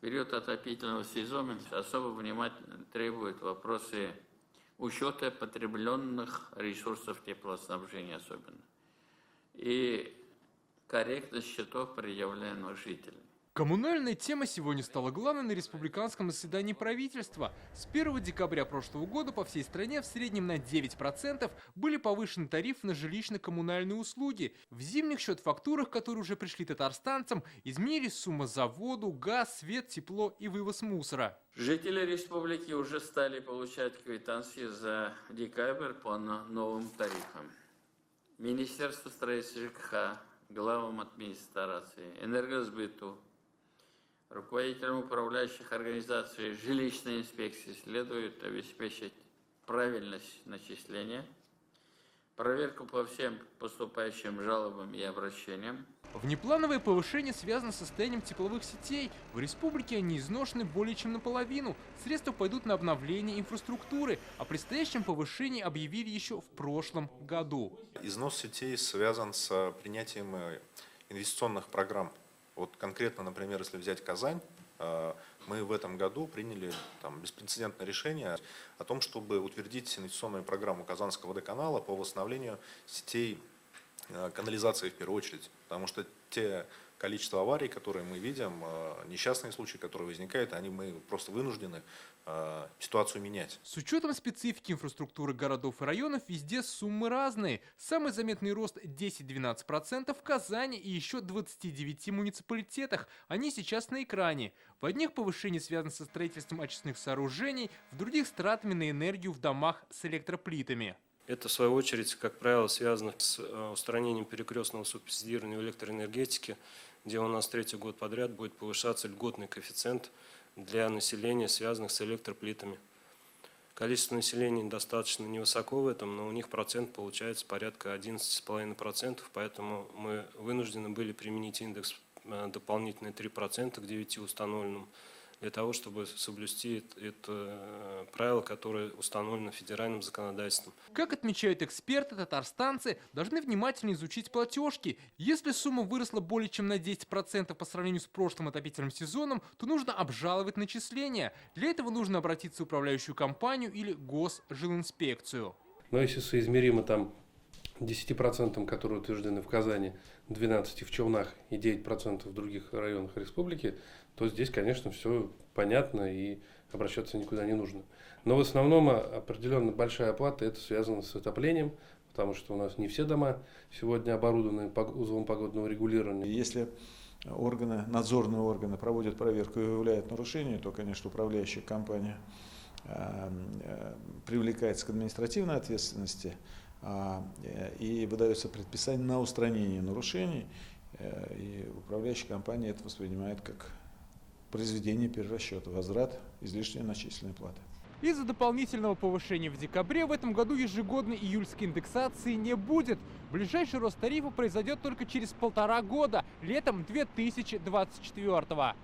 период отопительного сезона особо внимательно требует вопросы учета потребленных ресурсов теплоснабжения особенно и корректность счетов, предъявляемых жителям. Коммунальная тема сегодня стала главной на республиканском заседании правительства. С 1 декабря прошлого года по всей стране в среднем на 9% были повышены тарифы на жилищно-коммунальные услуги. В зимних счет-фактурах, которые уже пришли татарстанцам, изменились сумма за воду, газ, свет, тепло и вывоз мусора. Жители республики уже стали получать квитанции за декабрь по новым тарифам. Министерство строительства ЖКХ, главам администрации, энергосбыту, руководителям управляющих организаций жилищной инспекции следует обеспечить правильность начисления, проверку по всем поступающим жалобам и обращениям. Внеплановое повышение связано с состоянием тепловых сетей. В республике они изношены более чем наполовину. Средства пойдут на обновление инфраструктуры. О предстоящем повышении объявили еще в прошлом году. Износ сетей связан с принятием инвестиционных программ. Вот конкретно, например, если взять Казань, мы в этом году приняли беспрецедентное решение о том, чтобы утвердить инвестиционную программу Казанского водоканала по восстановлению сетей канализации в первую очередь. Потому что те количество аварий, которые мы видим, несчастные случаи, которые возникают, мы просто вынуждены ситуацию менять. С учетом специфики инфраструктуры городов и районов везде суммы разные. Самый заметный рост 10-12% в Казани и еще 29 муниципалитетах. Они сейчас на экране. В одних повышение связано со строительством очистных сооружений, в других с тратами на энергию в домах с электроплитами. Это, в свою очередь, как правило, связано с устранением перекрестного субсидирования в электроэнергетике, где у нас третий год подряд будет повышаться льготный коэффициент для населения, связанных с электроплитами. Количество населения достаточно невысоко в этом, но у них процент получается порядка 11,5%, поэтому мы вынуждены были применить индекс дополнительные 3% к 9 установленным, для того, чтобы соблюсти это правило, которое установлено федеральным законодательством. Как отмечают эксперты, татарстанцы должны внимательно изучить платежки. Если сумма выросла более чем на 10% по сравнению с прошлым отопительным сезоном, то нужно обжаловать начисления. Для этого нужно обратиться в управляющую компанию или госжилинспекцию. Но если соизмеримо 10%, которые утверждены в Казани, 12% в Челнах и 9% в других районах республики, то здесь, конечно, все понятно и обращаться никуда не нужно. Но в основном определенно большая оплата это связано с отоплением, потому что у нас не все дома сегодня оборудованы узлом погодного регулирования. Если надзорные органы проводят проверку и выявляют нарушения, то, конечно, управляющая компания привлекается к административной ответственности и выдается предписание на устранение нарушений, и управляющая компания это воспринимает как произведение перерасчета, возврат излишней начисленной платы. Из-за дополнительного повышения в декабре в этом году ежегодной июльской индексации не будет. Ближайший рост тарифа произойдет только через 1,5 года, летом 2024-го.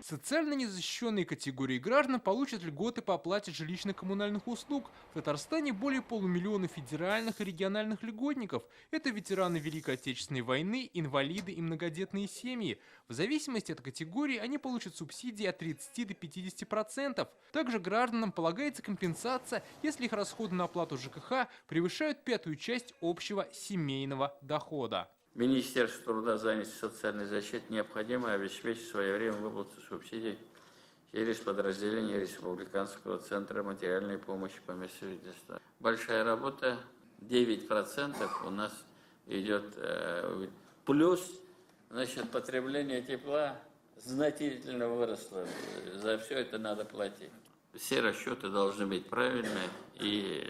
Социально незащищенные категории граждан получат льготы по оплате жилищно-коммунальных услуг. В Татарстане более полумиллиона федеральных и региональных льготников. Это ветераны Великой Отечественной войны, инвалиды и многодетные семьи. В зависимости от категории они получат субсидии от 30 до 50%. Также гражданам полагается компенсация, если их расходы на оплату ЖКХ превышают 1/5 часть общего семейного дохода. Министерству труда, занятости и социальной защиты необходимо обеспечить своевременную выплату субсидий через подразделение Республиканского центра материальной помощи по месту жительства. Большая работа, 9% у нас идет плюс, потребление тепла значительно выросло. За все это надо платить. Все расчеты должны быть правильные и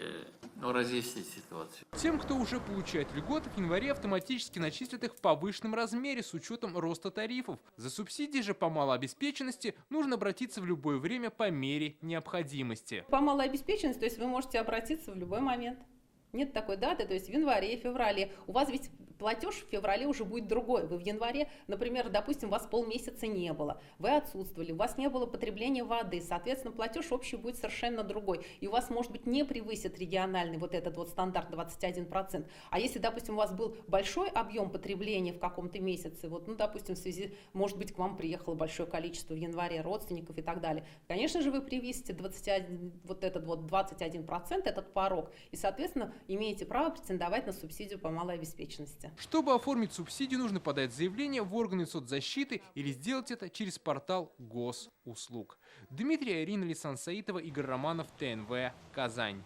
разъяснить ситуацию. Тем, кто уже получает льготы, в январе автоматически начислят их в повышенном размере с учетом роста тарифов. За субсидии же по малообеспеченности нужно обратиться в любое время по мере необходимости. По малообеспеченности, то есть вы можете обратиться в любой момент. Нет такой даты, то есть в январе, феврале. У вас ведь платеж в феврале уже будет другой. Вы в январе, например, допустим, вас полмесяца не было, вы отсутствовали, у вас не было потребления воды, соответственно, платеж общий будет совершенно другой. И у вас, может быть, не превысит региональный вот этот вот стандарт 21%. А если, допустим, у вас был большой объем потребления в каком-то месяце, вот, ну, допустим, в связи, может быть, к вам приехало большое количество в январе родственников и так далее, конечно же, вы превысите 21%, этот порог, и, соответственно, имеете право претендовать на субсидию по малой обеспеченности. Чтобы оформить субсидию, нужно подать заявление в органы соцзащиты или сделать это через портал госуслуг. Дмитрий, Ирина, Лисан Саитова, Игорь Романов, ТНВ, Казань.